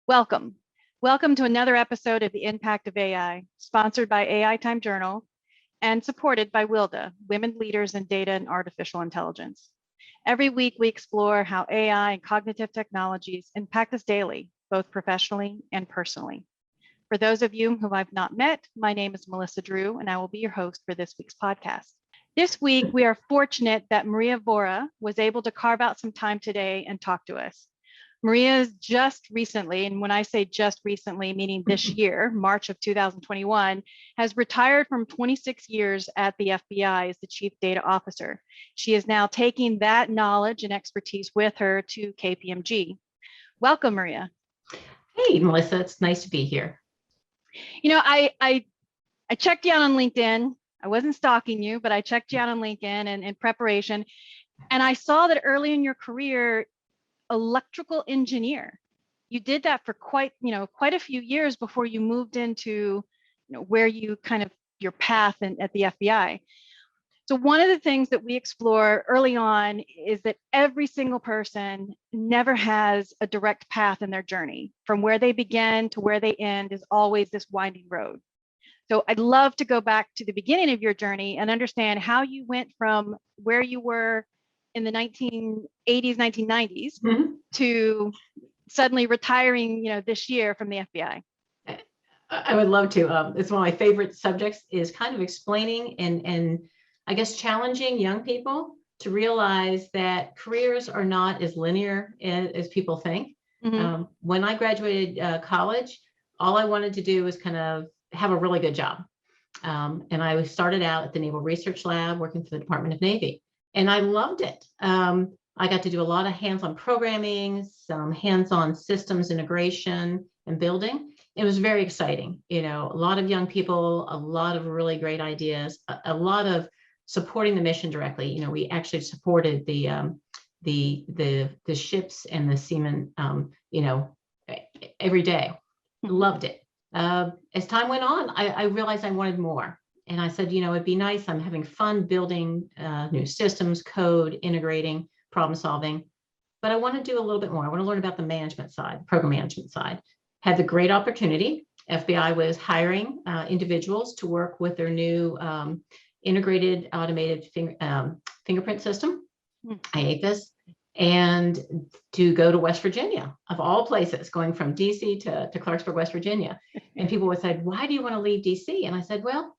Welcome. Welcome to another episode of The Impact of AI, sponsored by AI Time Journal and supported by WILDA, Women Leaders in Data and Artificial Intelligence. Every week, we explore how AI and cognitive technologies impact us daily, both professionally and personally. For those of you whom I've not met, my name is Melissa Drew, and I will be your host for this week's podcast. This week, we are fortunate that Maria Voreh was able to carve out some time today and talk to us. Maria's just recently, and when I say just recently, meaning this year, March of 2021, has retired from 26 years at the FBI as the Chief Data Officer. She is now taking that knowledge and expertise with her to KPMG. Welcome, Maria. Hey, Melissa, it's nice to be here. You know, I checked you out on LinkedIn. I wasn't stalking you, but I checked you out on LinkedIn and in preparation, and I saw that early in your career, electrical engineer. You did that for quite a few years before you moved into where you kind of your path at the FBI. So one of the things that we explore early on is that every single person never has a direct path in their journey. From where they begin to where they end is always this winding road. So I'd love to go back to the beginning of your journey and understand how you went from where you were in the 1980s, 1990s to suddenly retiring, this year from the FBI. I would love to. It's one of my favorite subjects is kind of explaining and I guess challenging young people to realize that careers are not as linear as people think. When I graduated college, all I wanted to do was kind of have a really good job. And I started out at the Naval Research Lab working for the Department of Navy. And I loved it. I got to do a lot of hands-on programming, some hands-on systems integration and building. It was very exciting. A lot of young people, a lot of really great ideas, a lot of supporting the mission directly. We actually supported the ships and the seamen, every day. Loved it. As time went on, I realized I wanted more. And I said, it'd be nice. I'm having fun building new systems, code, integrating, problem solving. But I want to do a little bit more. I want to learn about the management side, program management side. Had the great opportunity. FBI was hiring individuals to work with their new integrated automated fingerprint system, AFIS, and to go to West Virginia, of all places, going from DC to Clarksburg, West Virginia. And people would say, why do you want to leave DC? And I said, well,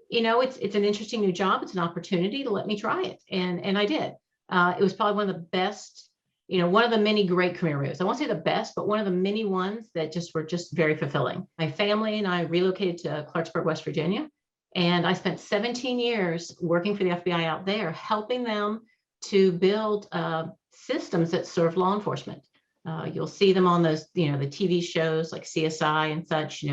it's an interesting new job. It's an opportunity to let me try it. And I did. It was probably one of the best, one of the many great career moves. I won't say the best, but one of the many ones that were just very fulfilling. My family and I relocated to Clarksburg, West Virginia. And I spent 17 years working for the FBI out there, helping them to build systems that serve law enforcement. You'll see them on those, the TV shows like CSI and such,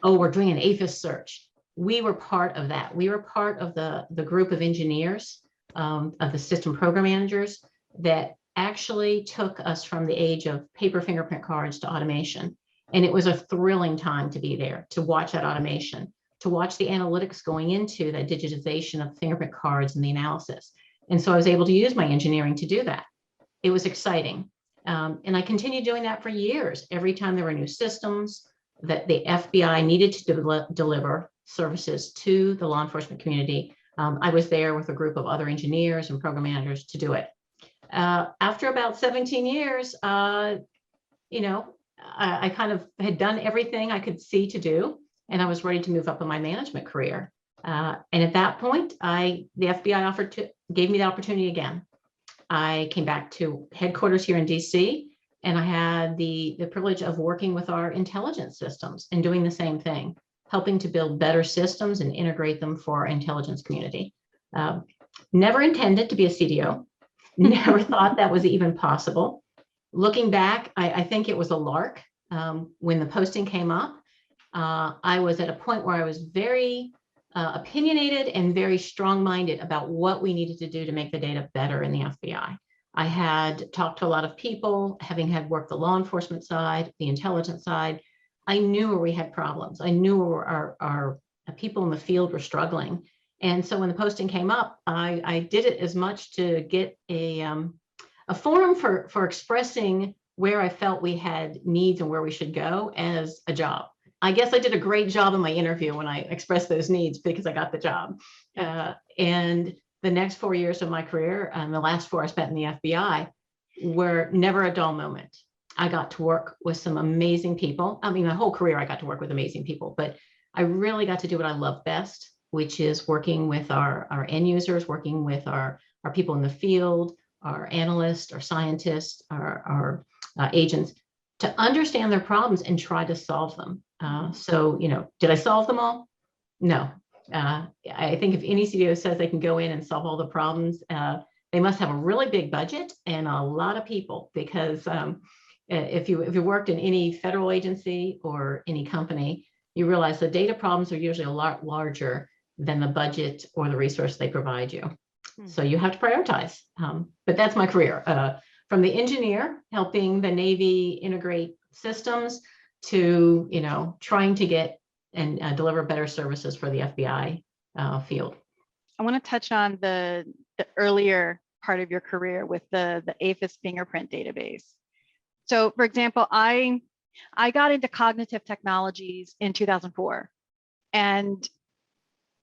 oh, we're doing an AFIS search. We were part of that. We were part of the group of engineers, of the system program managers that actually took us from the age of paper fingerprint cards to automation. And it was a thrilling time to be there, to watch that automation, to watch the analytics going into that digitization of fingerprint cards and the analysis. And so I was able to use my engineering to do that. It was exciting. And I continued doing that for years. Every time there were new systems that the FBI needed to deliver services to the law enforcement community, I was there with a group of other engineers and program managers to do it. After about 17 years, I kind of had done everything I could see to do, and I was ready to move up in my management career. And at that point, the FBI gave me the opportunity again. I came back to headquarters here in DC, and I had the privilege of working with our intelligence systems and doing the same thing, helping to build better systems and integrate them for our intelligence community. Never intended to be a CDO, never thought that was even possible. Looking back, I think it was a lark. When the posting came up, I was at a point where I was very opinionated and very strong-minded about what we needed to do to make the data better in the FBI. I had talked to a lot of people, having had worked the law enforcement side, the intelligence side. I knew where we had problems. I knew where our people in the field were struggling. And so when the posting came up, I did it as much to get a forum for expressing where I felt we had needs and where we should go as a job. I guess I did a great job in my interview when I expressed those needs because I got the job. And the next 4 years of my career, and the last 4 I spent in the FBI, were never a dull moment. I got to work with some amazing people. I mean, my whole career, I got to work with amazing people, but I really got to do what I love best, which is working with our end users, working with our people in the field, our analysts, our scientists, our agents, to understand their problems and try to solve them. So, did I solve them all? No. I think if any CDO says they can go in and solve all the problems, they must have a really big budget and a lot of people, because if you worked in any federal agency or any company, you realize the data problems are usually a lot larger than the budget or the resource they provide you. So you have to prioritize. But that's my career. From the engineer helping the Navy integrate systems to, trying to get and deliver better services for the FBI field. I want to touch on the earlier part of your career with the AFIS fingerprint database. So, for example, I got into cognitive technologies in 2004, and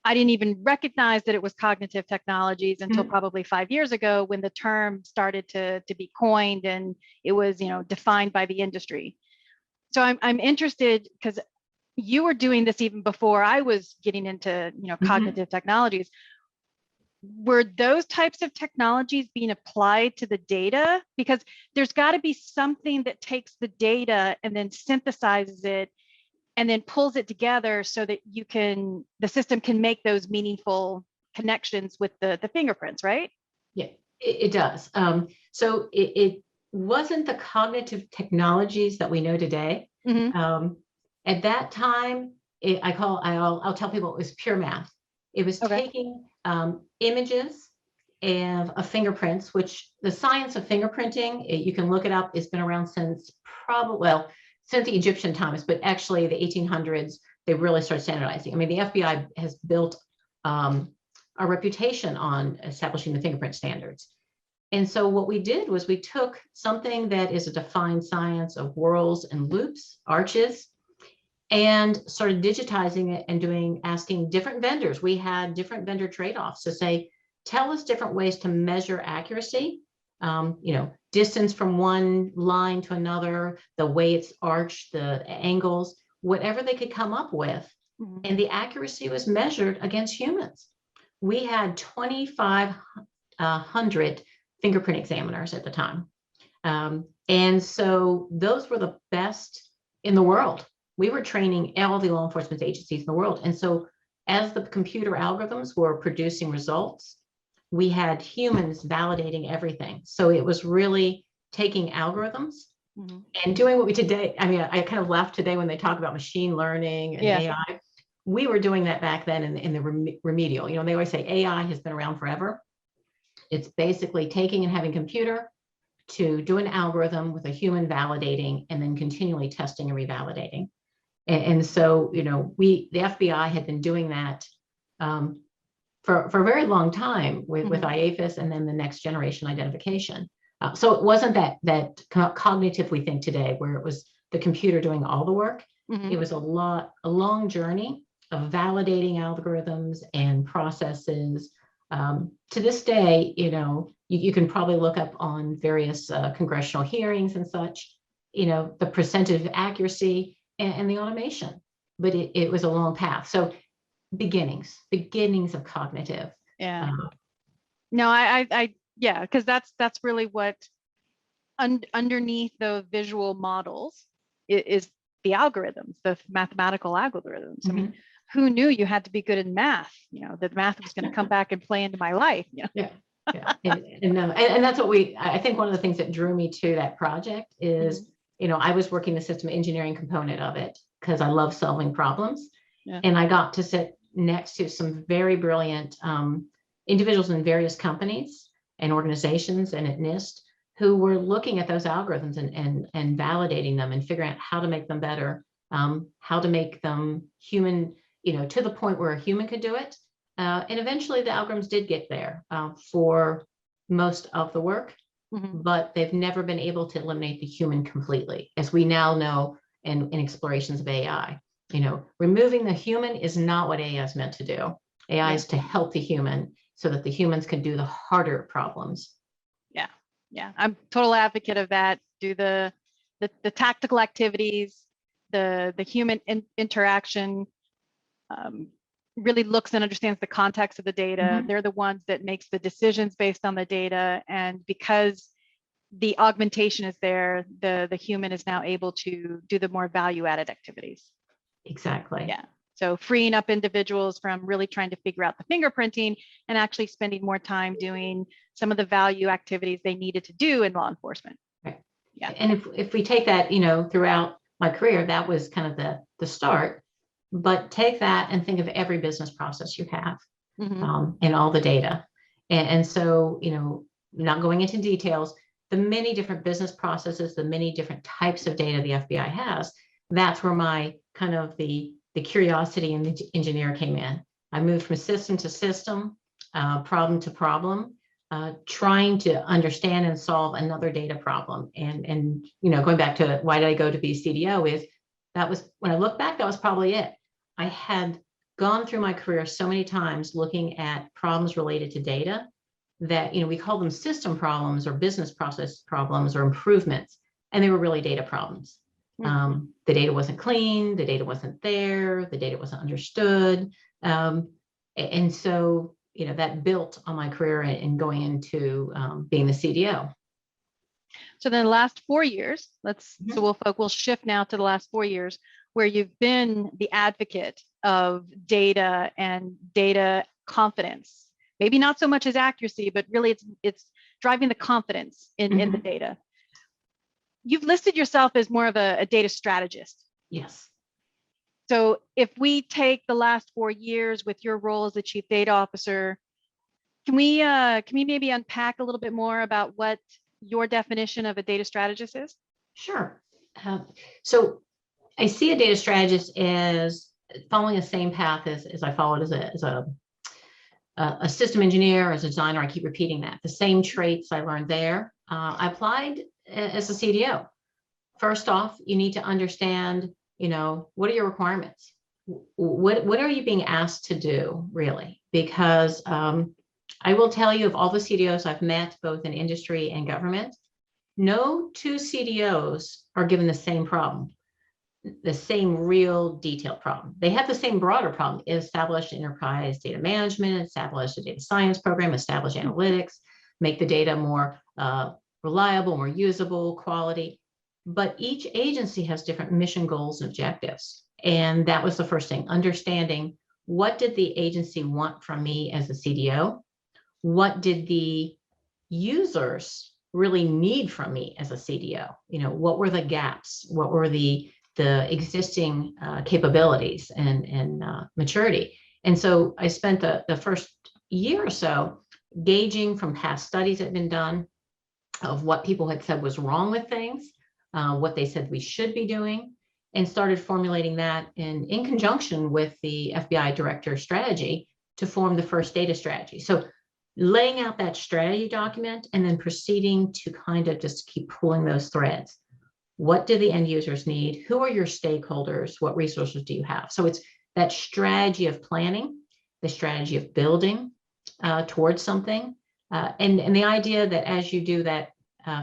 I didn't even recognize that it was cognitive technologies until probably 5 years ago, when the term started to be coined and it was, defined by the industry. So I'm interested, because you were doing this even before I was getting into, cognitive technologies. Were those types of technologies being applied to the data? Because there's got to be something that takes the data and then synthesizes it and then pulls it together so that the system can make those meaningful connections with the fingerprints, right? Yeah, it does. So it wasn't the cognitive technologies that we know today. At that time, I'll tell people it was pure math. It was taking images of fingerprints, which the science of fingerprinting, you can look it up, it's been around since since the Egyptian times, but actually the 1800s, they really started standardizing. I mean, the FBI has built a reputation on establishing the fingerprint standards. And so what we did was we took something that is a defined science of whorls and loops, arches, and started digitizing it and asking different vendors. We had different vendor trade-offs to say, tell us different ways to measure accuracy, distance from one line to another, the way it's arched, the angles, whatever they could come up with. And the accuracy was measured against humans. We had 2,500 fingerprint examiners at the time. And so those were the best in the world. We were training all the law enforcement agencies in the world. And so as the computer algorithms were producing results, we had humans validating everything. So it was really taking algorithms and doing what we today. I mean, I kind of laugh today when they talk about machine learning and AI. We were doing that back then in the remedial. They always say AI has been around forever. It's basically taking and having computer to do an algorithm with a human validating and then continually testing and revalidating. And so, the FBI had been doing that for a very long time with IAFIS and then the next generation identification. So it wasn't that cognitive we think today, where it was the computer doing all the work. It was a long journey of validating algorithms and processes. To this day, you can probably look up on various congressional hearings and such, the percentage of accuracy and the automation, but it was a long path. So beginnings of cognitive. Yeah. No, because that's really what underneath the visual models is the algorithms, the mathematical algorithms. I mean, who knew you had to be good in math? That math was going to come back and play into my life. Yeah. And that's what I think one of the things that drew me to that project is, I was working the system engineering component of it because I love solving problems. And I got to sit next to some very brilliant individuals in various companies and organizations and at NIST who were looking at those algorithms and validating them and figuring out how to make them better, how to make them human, to the point where a human could do it, And eventually the algorithms did get there for most of the work, but they've never been able to eliminate the human completely, as we now know in explorations of AI. Removing the human is not what AI is meant to do. AI is to help the human so that the humans can do the harder problems. Yeah, I'm total advocate of that. Do the tactical activities, the human interaction, really looks and understands the context of the data. They're the ones that makes the decisions based on the data. And because the augmentation is there, the human is now able to do the more value-added activities. Exactly. Yeah. So freeing up individuals from really trying to figure out the fingerprinting and actually spending more time doing some of the value activities they needed to do in law enforcement. Right. Yeah. And if we take that, throughout my career, that was kind of the start. But take that and think of every business process you have and all the data. And so, not going into details, the many different business processes, the many different types of data the FBI has, that's where my kind of the curiosity and the engineer came in. I moved from system to system, problem to problem, trying to understand and solve another data problem. And going back to why did I go to be CDO is that was, when I look back, that was probably it. I had gone through my career so many times looking at problems related to data that, we call them system problems or business process problems or improvements, and they were really data problems. The data wasn't clean, the data wasn't there, the data wasn't understood. And so, that built on my career in going into being the CDO. So then the last 4 years, so we'll shift now to the last 4 years where you've been the advocate of data and data confidence. Maybe not so much as accuracy, but really it's driving the confidence in the data. You've listed yourself as more of a data strategist. Yes. So if we take the last 4 years with your role as the chief data officer, can we maybe unpack a little bit more about what your definition of a data strategist is? Sure. So I see a data strategist as following the same path as I followed as a system engineer, as a designer. I keep repeating that. The same traits I learned there, I applied as a CDO. First off, you need to understand, what are your requirements? What are you being asked to do, really? Because I will tell you, of all the CDOs I've met, both in industry and government, no two CDOs are given the same problem, the same real detailed problem. They have the same broader problem: establish enterprise data management, establish a data science program, establish analytics, make the data more reliable, more usable, quality. But each agency has different mission goals and objectives. And that was the first thing, understanding what did the agency want from me as a CDO? What did the users really need from me as a CDO? What were the gaps? What were the existing capabilities and maturity? And so I spent the first year or so gauging from past studies that had been done of what people had said was wrong with things, what they said we should be doing, and started formulating that in conjunction with the FBI director strategy to form the first data strategy. So laying out that strategy document and then proceeding to kind of just keep pulling those threads. What do the end users need? Who are your stakeholders? What resources do you have? So it's that strategy of planning, the strategy of building towards something, and the idea that as you do that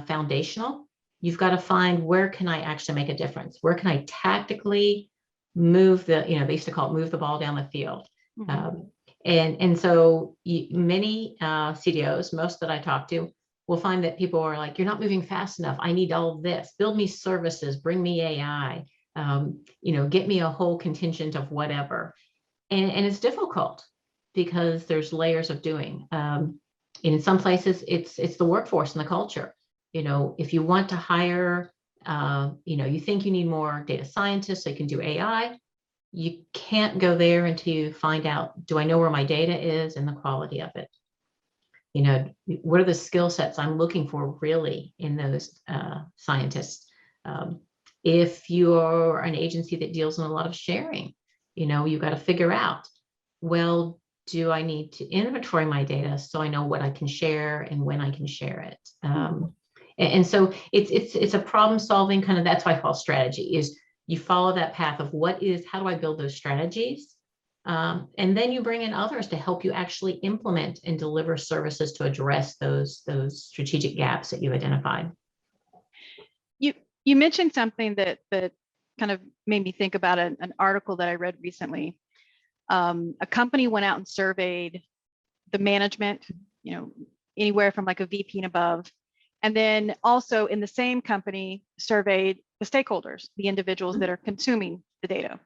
foundational, you've got to find, where can I actually make a difference? Where can I tactically move they used to call it move the ball down the field. And so many CDOs, most that I talk to, will find that people are like, you're not moving fast enough. I need all of this. Build me services, bring me AI, get me a whole contingent of whatever. And it's difficult because there's layers of doing. In some places, it's the workforce and the culture. If you want to hire, you think you need more data scientists so you can do AI, you can't go there until you find out, do I know where my data is and the quality of it? What are the skill sets I'm looking for really in those scientists? If you're an agency that deals in a lot of sharing, you've got to figure out, well, do I need to inventory my data so I know what I can share and when I can share it? And so it's a problem solving kind of, that's why I call strategy, is you follow that path of how do I build those strategies? And then you bring in others to help you actually implement and deliver services to address those strategic gaps that you've identified. You mentioned something that kind of made me think about an article that I read recently. A company went out and surveyed the management, anywhere from like a VP and above. And then also in the same company surveyed the stakeholders, the individuals that are consuming the data.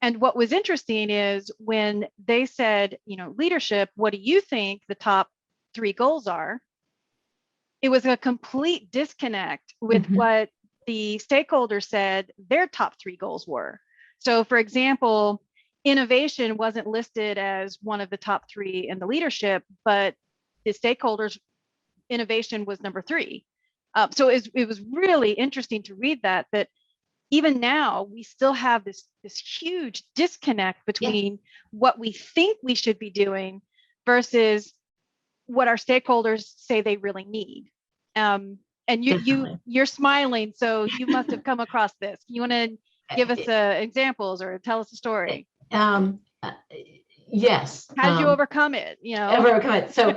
And what was interesting is when they said, leadership, what do you think the top 3 goals are? It was a complete disconnect with what the stakeholders said their top 3 goals were. So for example, innovation wasn't listed as one of the top 3 in the leadership, but the stakeholders' innovation was number 3. So it was really interesting to read that even now we still have this huge disconnect between what we think we should be doing versus what our stakeholders say they really need. And you're smiling, so you must have come across this. You want to give us examples or tell us a story? Yes. How did you overcome it? Overcome it. So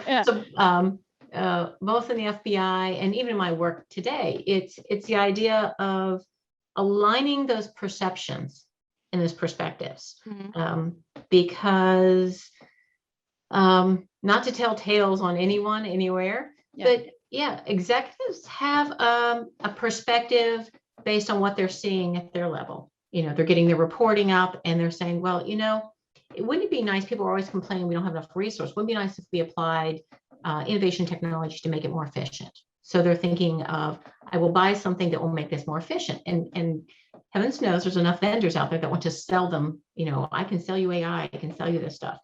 both in the FBI and even in my work today, it's the idea of aligning those perceptions and those perspectives, because not to tell tales on anyone anywhere, but executives have a perspective based on what they're seeing at their level. They're getting their reporting up and they're saying, well, wouldn't it be nice? People are always complaining we don't have enough resource. Wouldn't it be nice if we applied innovation technology to make it more efficient? So they're thinking of, I will buy something that will make this more efficient. And heavens knows there's enough vendors out there that want to sell them. I can sell you AI, I can sell you this stuff.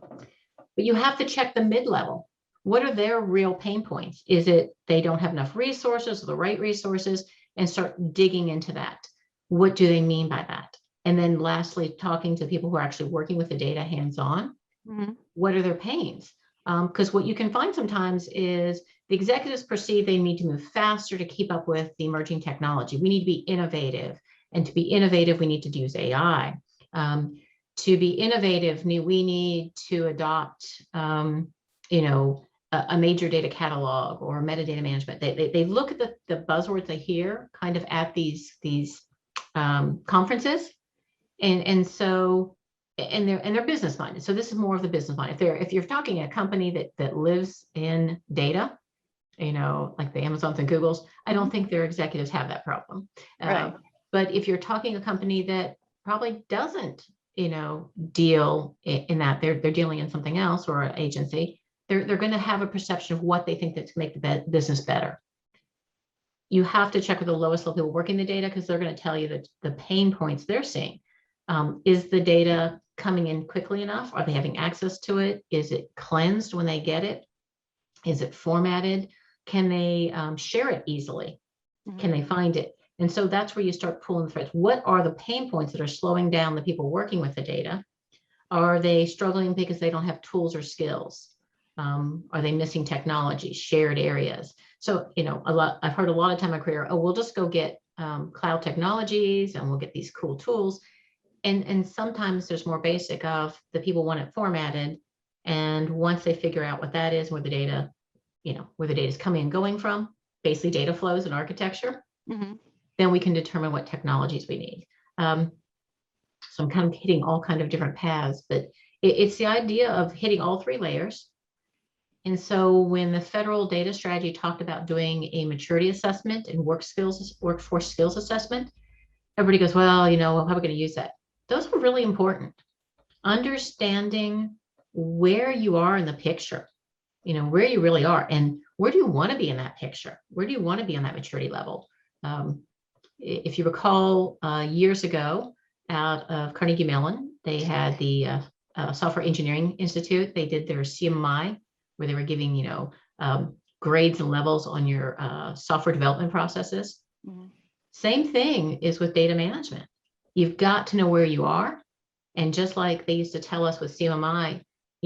But you have to check the mid-level. What are their real pain points? Is it they don't have enough resources or the right resources? And start digging into that. What do they mean by that? And then lastly, talking to people who are actually working with the data hands-on. What are their pains? Because what you can find sometimes is the executives perceive they need to move faster to keep up with the emerging technology. We need to be innovative. And to be innovative, we need to use AI. To be innovative, we need to adopt, a major data catalog or metadata management. They look at the buzzwords they hear kind of at these conferences, and they're business minded. So this is more of the business mind. If you're talking a company that lives in data, like the Amazons and Googles, I don't think their executives have that problem. Right. But if you're talking a company that probably doesn't, deal in that, they're dealing in something else or an agency, they're going to have a perception of what they think that's make the business better. You have to check with the lowest level people working the data, because they're going to tell you that the pain points they're seeing. Is the data coming in quickly enough? Are they having access to it? Is it cleansed when they get it? Is it formatted? Can they share it easily? Can they find it? And so that's where you start pulling the threads. What are the pain points that are slowing down the people working with the data? Are they struggling because they don't have tools or skills? Are they missing technology, shared areas? So, I've heard a lot of time in my career, we'll just go get cloud technologies and we'll get these cool tools. And sometimes there's more basic of the people want it formatted. And once they figure out what that is, where the data is coming and going from, basically data flows and architecture, then we can determine what technologies we need. So I'm kind of hitting all kind of different paths, but it's the idea of hitting all 3 layers. And so when the federal data strategy talked about doing a maturity assessment and workforce skills assessment, everybody goes, well, how are we going to use that? Those are really important. Understanding where you are in the picture, where you really are, and where do you want to be in that picture? Where do you want to be on that maturity level? If you recall, years ago, out of Carnegie Mellon, they had the Software Engineering Institute. They did their CMI, where they were giving, grades and levels on your software development processes. Same thing is with data management. You've got to know where you are. And just like they used to tell us with CMI,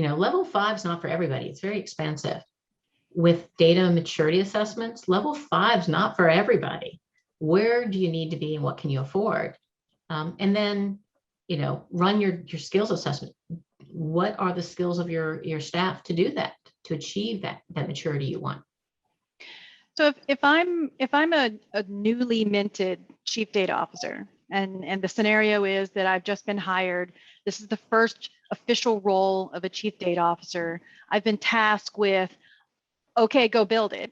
level 5 is not for everybody. It's very expensive. With data maturity assessments, level 5 is not for everybody. Where do you need to be and what can you afford? And then, run your skills assessment. What are the skills of your staff to do that, to achieve that maturity you want? So if I'm a newly minted chief data officer, and the scenario is that I've just been hired, this is the first official role of a chief data officer. I've been tasked with, okay, go build it.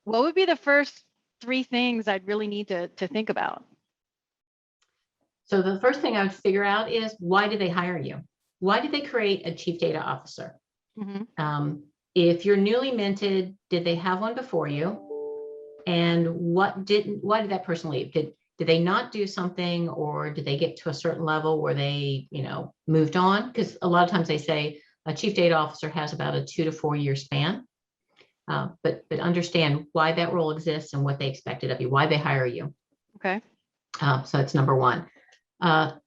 What would be the first 3 things I'd really need to think about? So the first thing I would figure out is, why did they hire you? Why did they create a chief data officer? If you're newly minted, did they have one before you? And why did that person leave? Did they not do something, or did they get to a certain level where they, moved on? Because a lot of times they say a chief data officer has about a 2 to 4 year span. But understand why that role exists and what they expected of you, why they hire you. Okay. So that's number 1.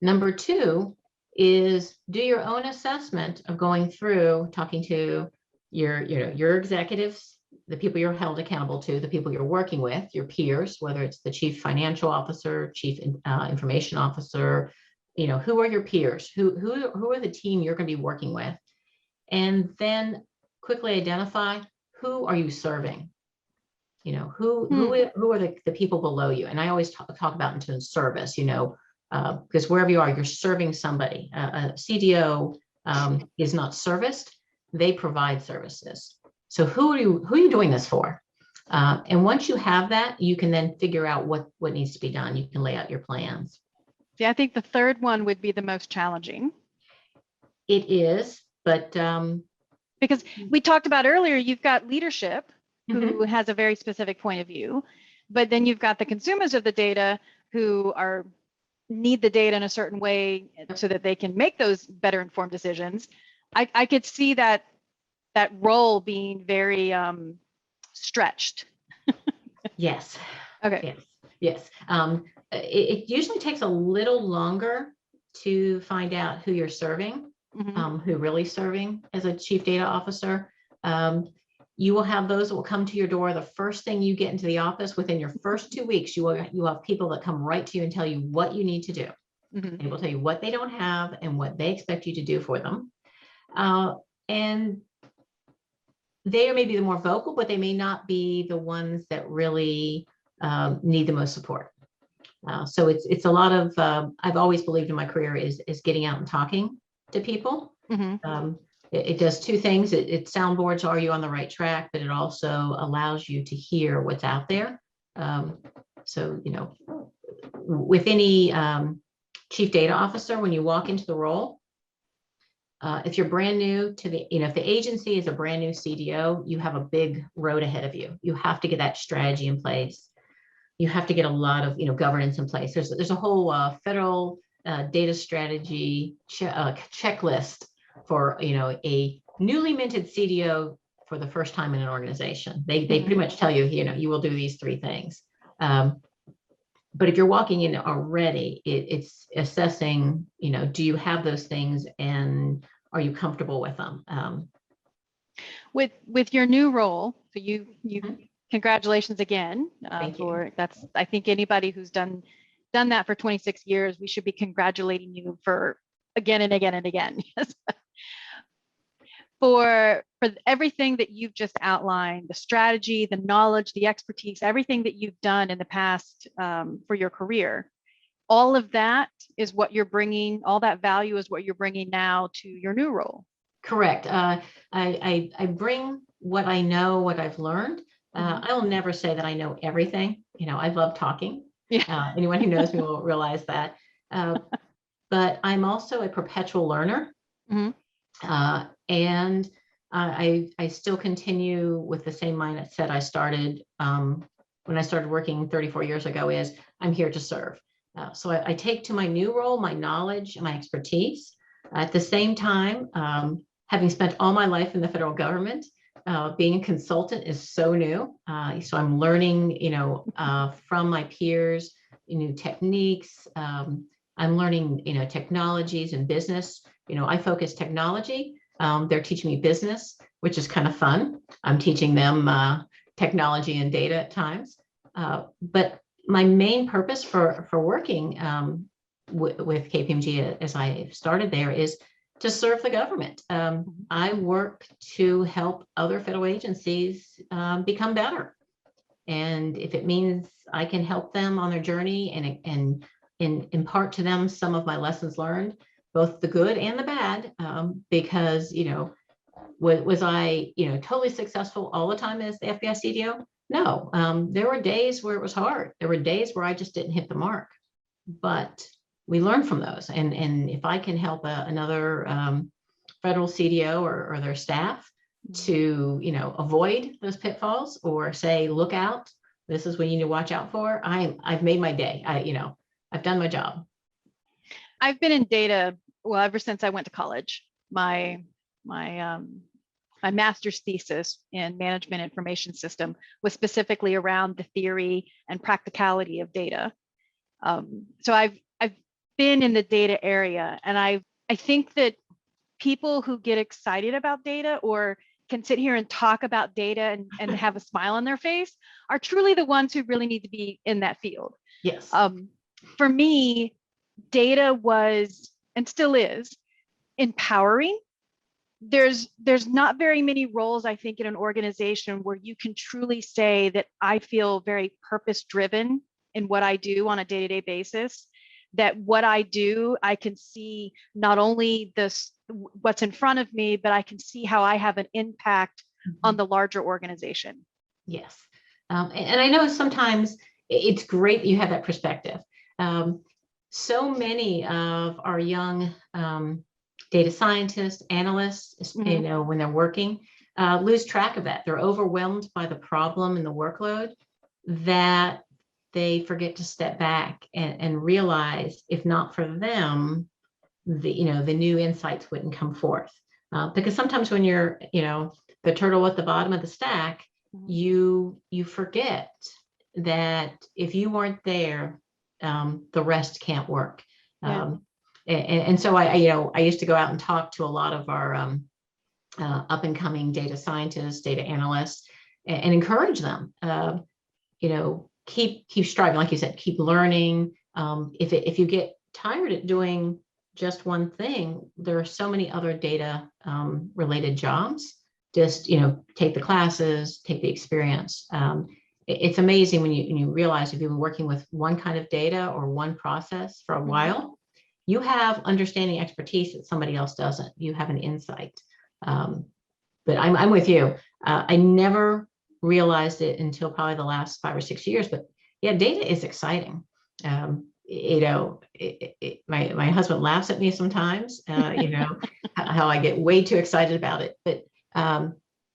Number 2 is do your own assessment of going through, talking to your executives, the people you're held accountable to, the people you're working with, your peers, whether it's the chief financial officer, chief information officer, who are your peers, who are the team you're going to be working with, and then quickly identify who are you serving. Who are the people below you, and I always talk about in terms of service. Because wherever you are, you're serving somebody. A CDO is not serviced; they provide services. So who are you doing this for? And once you have that, you can then figure out what needs to be done. You can lay out your plans. Yeah, I think the third one would be the most challenging. It is, but because we talked about earlier, you've got leadership who has a very specific point of view, but then you've got the consumers of the data who need the data in a certain way so that they can make those better informed decisions. I could see that role being very stretched. Yes. Okay. Yes. It usually takes a little longer to find out who you're serving, who really serving as a chief data officer. You will have those that will come to your door the first thing you get into the office. Within your first 2 weeks, you have people that come right to you and tell you what you need to do. They will tell you what they don't have and what they expect you to do for them. And they may be the more vocal, but they may not be the ones that really need the most support. So it's a lot of, I've always believed in my career is getting out and talking to people. It does 2 things. It soundboards, are you on the right track, but it also allows you to hear what's out there. So, with any chief data officer, when you walk into the role, if you're brand new to the, if the agency is a brand new CDO, you have a big road ahead of you. You have to get that strategy in place. You have to get a lot of, governance in place. There's a whole federal data strategy checklist for, a newly minted CDO for the first time in an organization. They pretty much tell you, you will do these 3 things. But if you're walking in already, it's assessing, do you have those things and are you comfortable with them? With your new role, so you congratulations again for you. That's, I think anybody who's done that for 26 years, we should be congratulating you for again and again and again. For everything that you've just outlined, the strategy, the knowledge, the expertise, everything that you've done in the past for your career, all of that is what you're bringing, all that value is what you're bringing now to your new role. Correct. I bring what I know, what I've learned. I will never say that I know everything. I love talking. Yeah. Anyone who knows me will realize that. But I'm also a perpetual learner. And I still continue with the same mindset I started when I started working 34 years ago, is I'm here to serve. So I take to my new role my knowledge and my expertise. At the same time, having spent all my life in the federal government, being a consultant is so new. So I'm learning, from my peers, new techniques. I'm learning, technologies and business. I focus technology, They're teaching me business, which is kind of fun. I'm teaching them technology and data at times. But my main purpose for working with KPMG as I started there is to serve the government. I work to help other federal agencies become better. And if it means I can help them on their journey and impart to them some of my lessons learned, both the good and the bad, because, was I, totally successful all the time as the FBI CDO? No, there were days where it was hard. There were days where I just didn't hit the mark, but we learn from those. And if I can help another federal CDO or their staff to, avoid those pitfalls or say, look out, this is what you need to watch out for, I've made my day. I've done my job. I've been in data, well, ever since I went to college. My master's thesis in management information system was specifically around the theory and practicality of data. So I've been in the data area, and I think that people who get excited about data or can sit here and talk about data and have a smile on their face are truly the ones who really need to be in that field. Yes. For me, data was and still is empowering. There's not very many roles, I think, in an organization where you can truly say that I feel very purpose-driven in what I do on a day-to-day basis, that what I do, I can see not only what's in front of me, but I can see how I have an impact on the larger organization. Yes. And I know sometimes it's great that you have that perspective. So many of our young data scientists, analysts, when they're working, lose track of that. They're overwhelmed by the problem and the workload that they forget to step back and realize, if not for them, the new insights wouldn't come forth. Because sometimes when you're, the turtle at the bottom of the stack, you forget that if you weren't there, the rest can't work. Yeah. And so I used to go out and talk to a lot of our up and coming data scientists, data analysts, and encourage them. Keep striving, like you said, keep learning. If you get tired at doing just one thing, there are so many other data related jobs. Just take the classes, take the experience. It's amazing when you realize if you've been working with one kind of data or one process for a while, you have understanding expertise that somebody else doesn't. You have an insight. But I'm with you. I never realized it until probably the last 5 or 6 years. But yeah, data is exciting. My husband laughs at me sometimes. How I get way too excited about it. But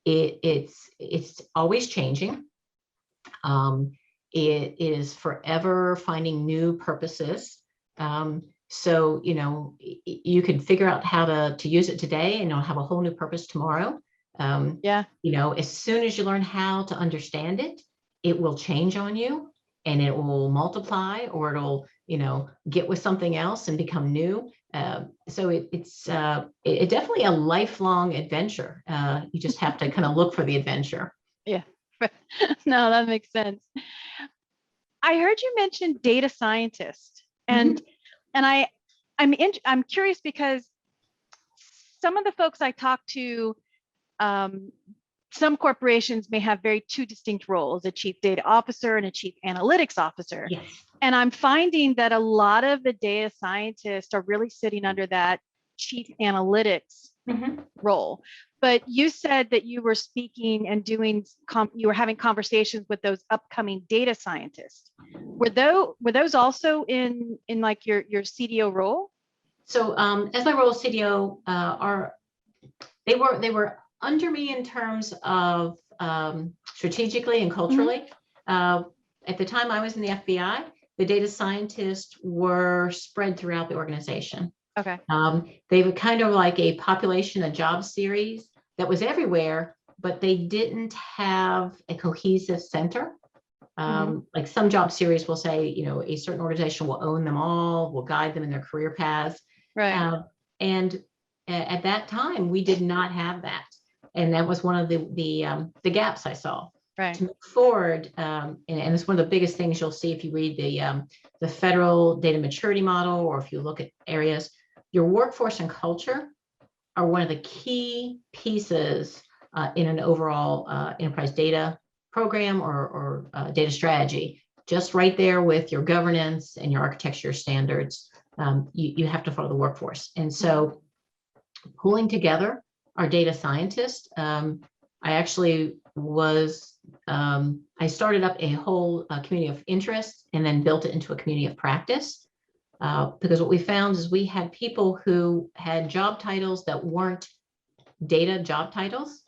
it's always changing. It is forever finding new purposes. So, you can figure out how to use it today and it'll have a whole new purpose tomorrow. As soon as you learn how to understand it, it will change on you and it will multiply, or it'll, get with something else and become new. So it's definitely a lifelong adventure. You just have to kind of look for the adventure. Yeah. No, that makes sense. I heard you mention data scientist, and I'm curious because some of the folks I talk to, some corporations may have two distinct roles: a chief data officer and a chief analytics officer. Yes. And I'm finding that a lot of the data scientists are really sitting under that chief analytics role. But you said that you were speaking and you were having conversations with those upcoming data scientists. Were those also in like your CDO role? So as my role as CDO, they were under me in terms of strategically and culturally. At the time I was in the FBI, the data scientists were spread throughout the organization. Okay. They were kind of like a population, a job series that was everywhere, but they didn't have a cohesive center. Like some job series will say, a certain organization will own them all, will guide them in their career paths. Right. And at that time, we did not have that. And that was one of the gaps I saw. Right. To move forward, and it's one of the biggest things you'll see if you read the federal data maturity model, or if you look at areas, your workforce and culture are one of the key pieces in an overall enterprise data program or data strategy. Just right there with your governance and your architecture standards, you have to follow the workforce. And so pulling together our data scientists, I actually was, I started up a whole community of interest and then built it into a community of practice. Because what we found is we had people who had job titles that weren't data job titles,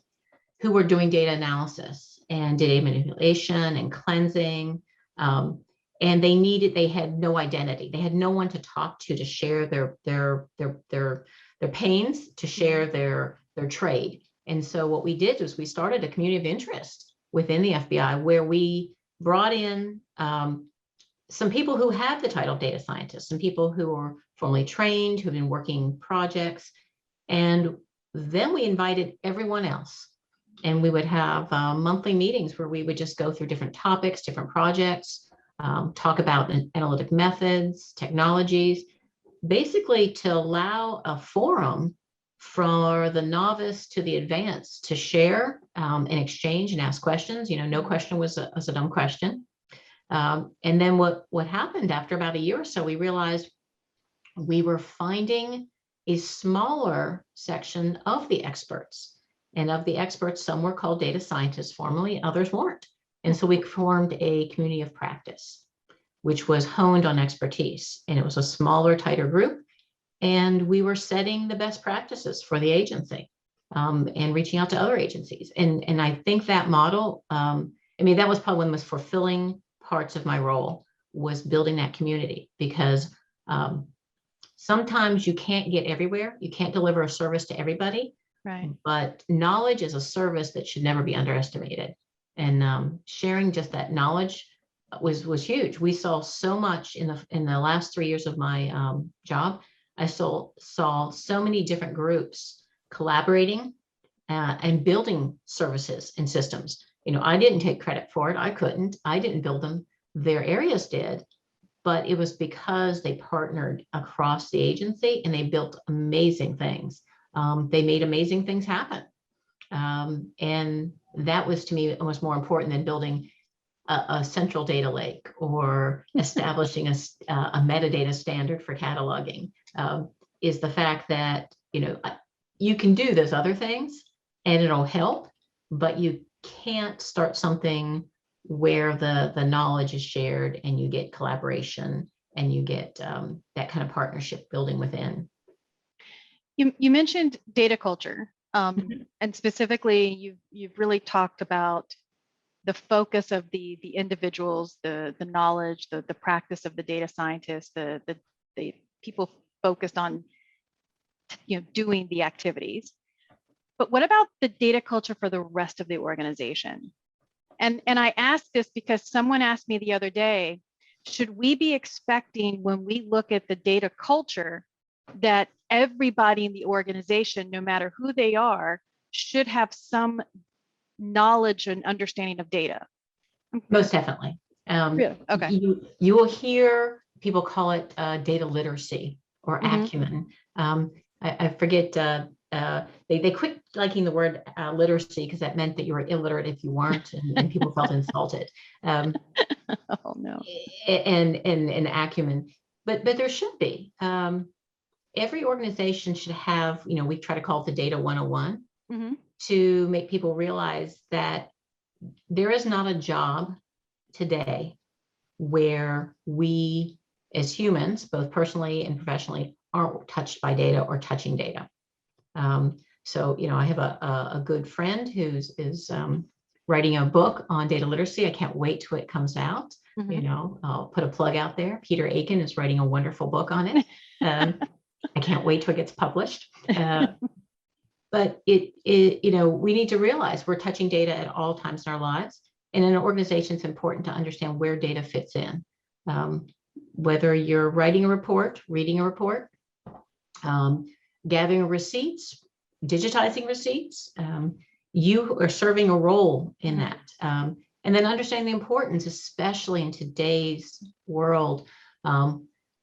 who were doing data analysis and data manipulation and cleansing. And they had no identity. They had no one to talk to share their pains, to share their trade. And so what we did was we started a community of interest within the FBI, where we brought in some people who had the title of data scientist, some people who were formally trained, who've been working projects. And then we invited everyone else. And we would have monthly meetings where we would just go through different topics, different projects, talk about analytic methods, technologies, basically to allow a forum for the novice to the advanced to share and exchange and ask questions. No question was a dumb question. And then what happened after about a year or so, we realized we were finding a smaller section of the experts. And of the experts, some were called data scientists formally, others weren't. And so we formed a community of practice, which was honed on expertise. And it was a smaller, tighter group. And we were setting the best practices for the agency and reaching out to other agencies. And I think that model, that was probably one of the most fulfilling parts of my role, was building that community, because sometimes you can't get everywhere. You can't deliver a service to everybody. Right. But knowledge is a service that should never be underestimated. And sharing just that knowledge was huge. We saw so much in the last 3 years of my job. I saw so many different groups collaborating and building services and systems. I didn't take credit for it. I couldn't. I didn't build them. Their areas did. But it was because they partnered across the agency and they built amazing things. They made amazing things happen. And that was, to me, almost more important than building a central data lake or establishing a metadata standard for cataloging, is the fact that, you can do those other things and it'll help, but you can't start something where the knowledge is shared and you get collaboration and you get that kind of partnership building within. You mentioned data culture, and specifically, you've really talked about the focus of the individuals, the knowledge, the practice of the data scientists, the people focused on doing the activities. But what about the data culture for the rest of the organization? And I ask this because someone asked me the other day, should we be expecting, when we look at the data culture, that everybody in the organization, no matter who they are, should have some knowledge and understanding of data? Most definitely. Really? Okay. You will hear people call it data literacy or acumen. I forget, they quit liking the word literacy, because that meant that you were illiterate if you weren't, and people felt insulted. Oh no. And acumen, but there should be. Every organization should have, we try to call it the data 101, to make people realize that there is not a job today where we as humans, both personally and professionally, aren't touched by data or touching data. So, I have a good friend who's writing a book on data literacy. I can't wait till it comes out. I'll put a plug out there. Peter Aiken is writing a wonderful book on it. I can't wait till it gets published. But we need to realize we're touching data at all times in our lives. And in an organization, it's important to understand where data fits in. Whether you're writing a report, reading a report, gathering receipts, digitizing receipts. You are serving a role in that. And then understanding the importance, especially in today's world,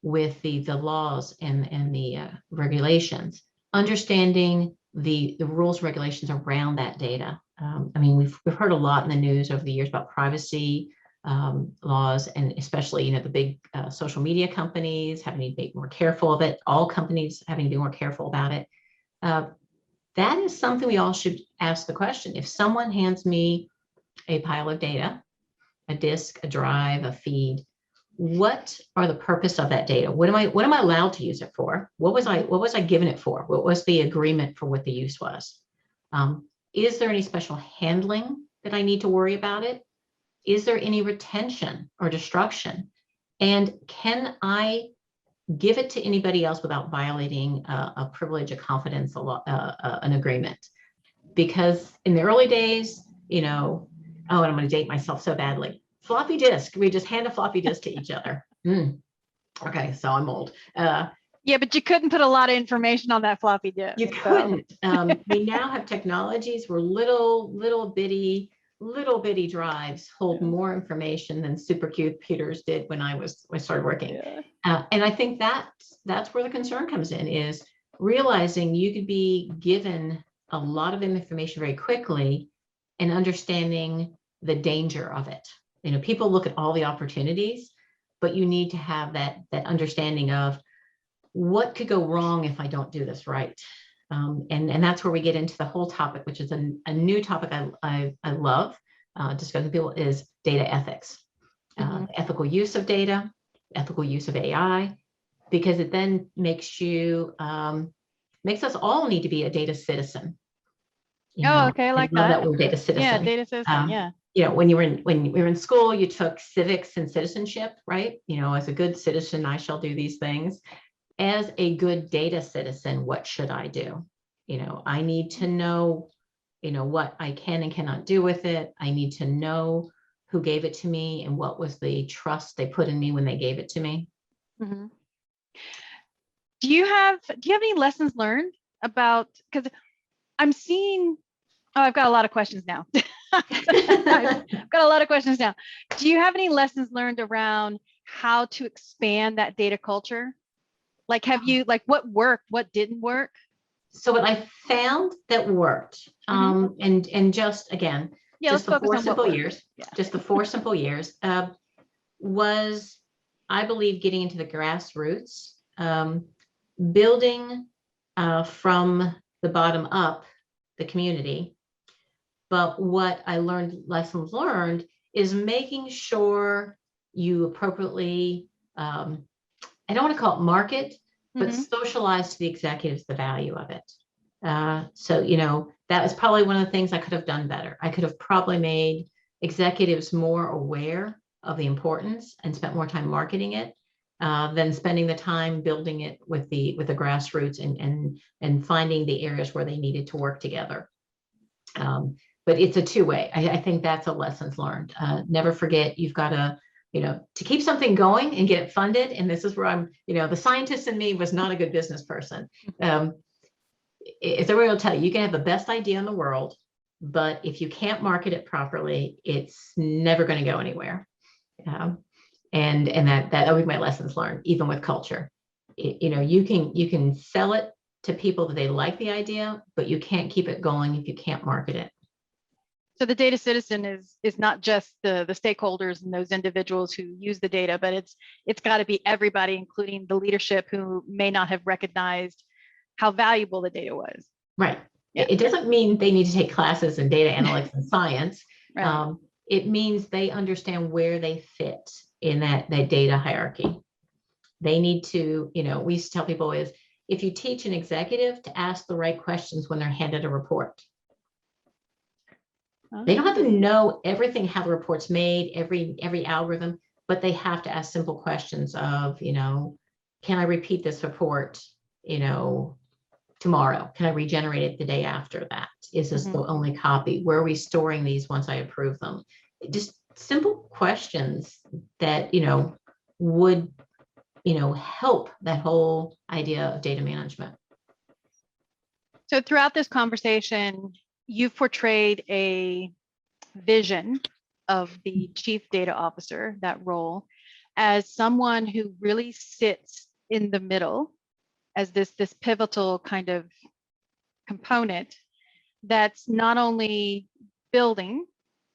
with the laws and the regulations, understanding the rules, regulations around that data. I mean, we've heard a lot in the news over the years about privacy laws, and especially, the big social media companies having to be more careful of it. All companies having to be more careful about it. That is something we all should ask the question. If someone hands me a pile of data, a disk, a drive, a feed, what are the purpose of that data? What am I allowed to use it for? What was I given it for? What was the agreement for what the use was? Is there any special handling that I need to worry about it? Is there any retention or destruction? And can I give it to anybody else without violating a privilege, a confidence, an agreement? Because in the early days, and I'm going to date myself so badly. Floppy disk. We just hand a floppy disk to each other. Okay, so I'm old. Yeah, but you couldn't put a lot of information on that floppy disk. You couldn't. We now have technologies where little bitty drives hold more information than supercomputers did when I started working. Yeah. And I think that's where the concern comes in, is realizing you could be given a lot of information very quickly and understanding the danger of it. People look at all the opportunities, but you need to have that understanding of what could go wrong if I don't do this right. And that's where we get into the whole topic, which is a new topic I love discussing with people, is data ethics, ethical use of data, ethical use of AI, because it then makes us all need to be a data citizen. Okay, I like that. I love that word, data citizen. Yeah, data citizen. Yeah. When we were in school, you took civics and citizenship, right? As a good citizen, I shall do these things. As a good data citizen, what should I do? I need to know, what I can and cannot do with it. I need to know who gave it to me and what was the trust they put in me when they gave it to me. Mm-hmm. Do you have any lessons learned about, because I'm seeing, I've got a lot of questions now. I've got a lot of questions now. Do you have any lessons learned around how to expand that data culture? Like, what worked, what didn't work? So what I found that worked, and just again, just the 4 simple years, just the 4 simple years, was, I believe, getting into the grassroots, building from the bottom up, the community. But what I learned, lessons learned, is making sure you appropriately, I don't want to call it market, but socialize to the executives the value of it. So, that was probably one of the things I could have done better. I could have probably made executives more aware of the importance and spent more time marketing it than spending the time building it with the grassroots and finding the areas where they needed to work together. But it's a two-way. I think that's a lessons learned. Never forget, you've got to, to keep something going and get it funded. And this is where I'm, the scientist in me was not a good business person. As everyone will tell you, you can have the best idea in the world, but if you can't market it properly, it's never going to go anywhere. And that would be my lessons learned, even with culture. You can sell it to people that they like the idea, but you can't keep it going if you can't market it. So the data citizen is not just the stakeholders and those individuals who use the data, but it's got to be everybody, including the leadership who may not have recognized how valuable the data was. Right. Yeah. It doesn't mean they need to take classes in data analytics and science. Right. It means they understand where they fit in that data hierarchy. They need to, we used to tell people is, if you teach an executive to ask the right questions when they're handed a report, they don't have to know everything, how the report's made, every algorithm, but they have to ask simple questions of, can I repeat this report, tomorrow? Can I regenerate it the day after that? Is this the only copy? Where are we storing these once I approve them? Just simple questions that, would, help that whole idea of data management. So throughout this conversation, you've portrayed a vision of the chief data officer, that role, as someone who really sits in the middle as this pivotal kind of component that's not only building,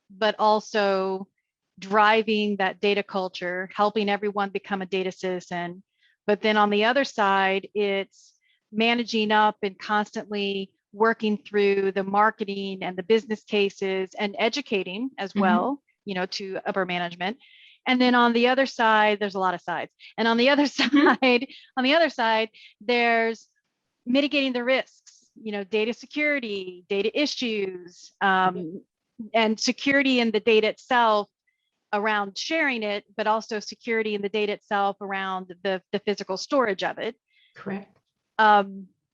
but also driving that data culture, helping everyone become a data citizen. But then on the other side, it's managing up and constantly working through the marketing and the business cases and educating as well, to upper management. And then on the other side, there's a lot of sides. And on the other side, there's mitigating the risks, data security, data issues, and security in the data itself around sharing it, but also security in the data itself around the physical storage of it. Correct.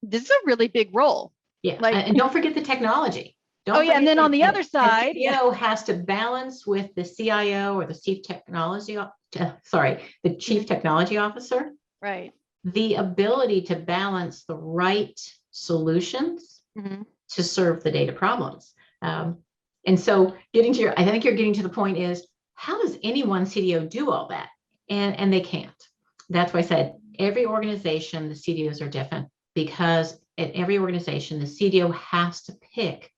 This is a really big role. Yeah, and don't forget the technology. And then on the other side, the CEO has to balance with the CIO or the chief technology, the chief technology officer. Right. The ability to balance the right solutions to serve the data problems. And so I think you're getting to the point is, how does any one CDO do all that? And they can't. That's why I said every organization, the CDOs are different, because at every organization, the CDO has to pick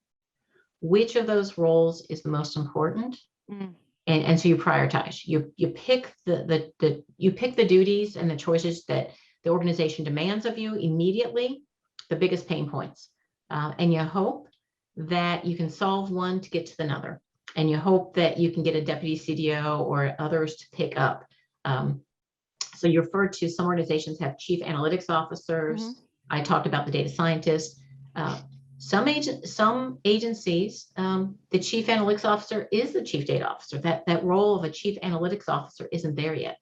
which of those roles is the most important. And so you prioritize. You pick you pick the duties and the choices that the organization demands of you immediately, the biggest pain points. And you hope that you can solve one to get to another. And you hope that you can get a deputy CDO or others to pick up. So you refer to some organizations have chief analytics officers. I talked about the data scientists. Some agencies, the chief analytics officer is the chief data officer. That role of a chief analytics officer isn't there yet.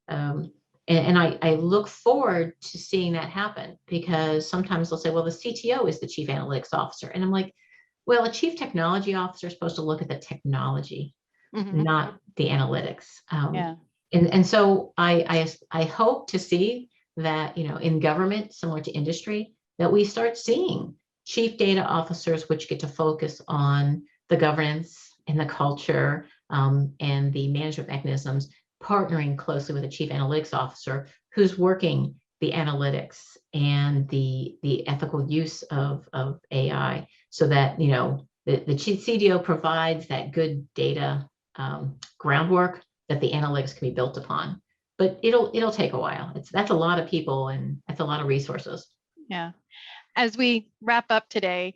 And I look forward to seeing that happen, because sometimes they'll say, well, the CTO is the chief analytics officer. And I'm like, well, a chief technology officer is supposed to look at the technology, not the analytics. And so I hope to see that, in government, similar to industry, that we start seeing chief data officers, which get to focus on the governance and the culture and the management mechanisms, partnering closely with a chief analytics officer who's working the analytics and the ethical use of AI, so that the chief CDO provides that good data groundwork that the analytics can be built upon. But it'll take a while. That's a lot of people, and that's a lot of resources. Yeah. As we wrap up today,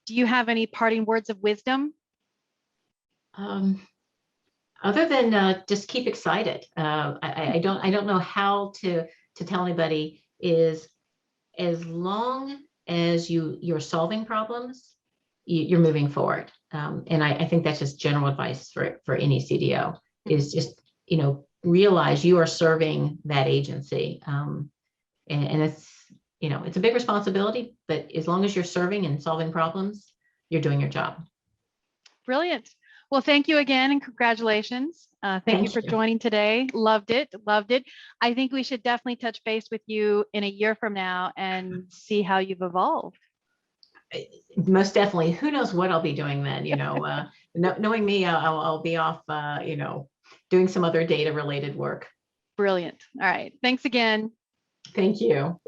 do you have any parting words of wisdom? Other than just keep excited. I don't know how to tell anybody is, as long as you're solving problems, you're moving forward. And I think that's just general advice for any CDO, is just, realize you are serving that agency. And it's, it's a big responsibility, but as long as you're serving and solving problems, you're doing your job. Brilliant. Well, thank you again, and congratulations. Thank you for joining today. Loved it. I think we should definitely touch base with you in a year from now and see how you've evolved. Most definitely. Who knows what I'll be doing then? Knowing me, I'll be off, doing some other data related work. Brilliant. All right. Thanks again. Thank you.